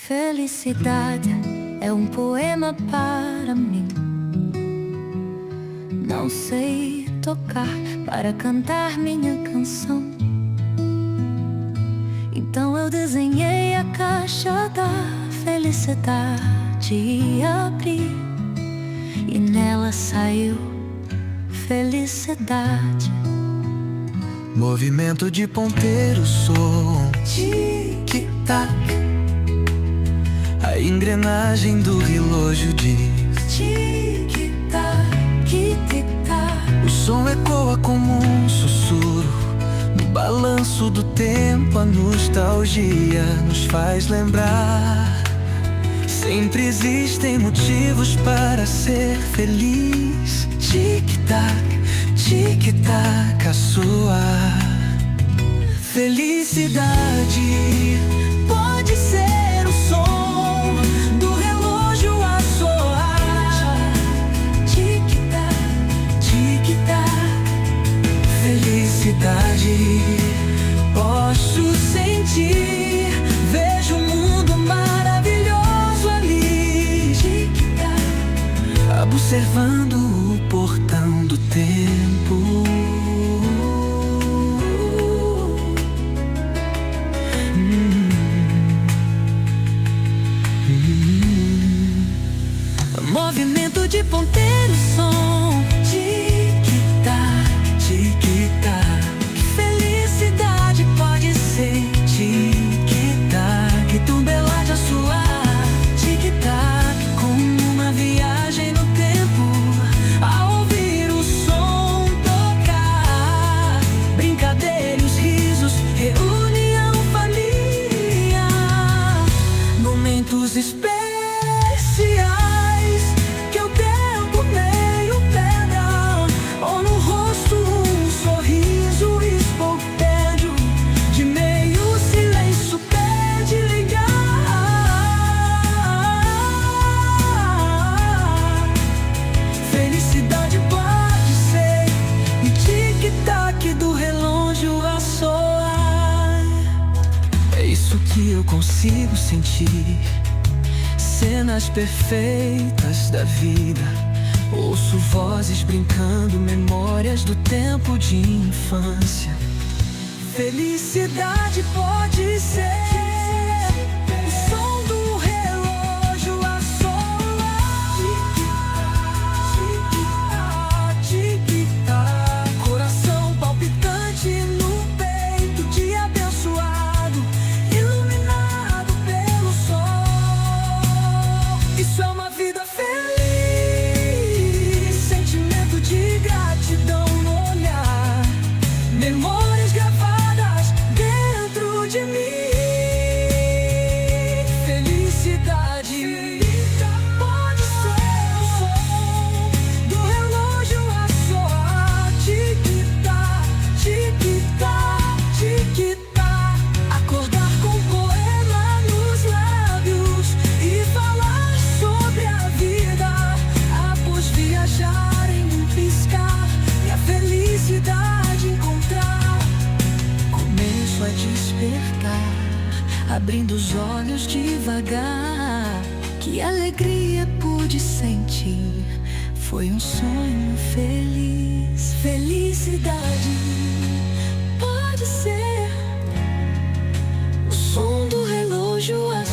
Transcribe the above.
Felicidade é um poema para mim. Não sei tocar para cantar minha canção. Então eu desenhei a caixa da felicidade e abri, e nela saiu felicidade. Movimento de ponteiro, som tic-tac. A engrenagem do relógio diz tic-tac, tic-tac. O som ecoa como um sussurro no balanço do tempo. A nostalgia nos faz lembrar. Sempre existem motivos para ser feliz. Tic-tac, tic-tac, a sua felicidade pode ser o som do relógio a soar. Tic-tac, tic-tac, felicidade posso sentir. Vejo um mundo maravilhoso ali. Tic-tac, observando o portão do tempo. Movimento de ponteiro, som tic-tac, tic-tac. Felicidade pode ser tic-tac, tumbelagem a suar. Tic-tac, como uma viagem no tempo. Ao ouvir o som tocar, brincadeiros, risos, reunião, família, momentos especiais. Felicidade pode ser e tic-tac do relógio a soar. É isso que eu consigo sentir. Cenas perfeitas da vida. Ouço vozes brincando, memórias do tempo de infância. Felicidade pode ser memórias gravadas dentro de mim. Felicidade pode ser o som do relógio a soar. Tic-tac, tic-tac, tic-tac. Acordar com um poema nos lábios e falar sobre a vida após viajar em um piscar. E a felicidade encontrar. Começo a despertar, abrindo os olhos devagar. Que alegria pude sentir, foi um sonho feliz. Felicidade pode ser o som do relógio a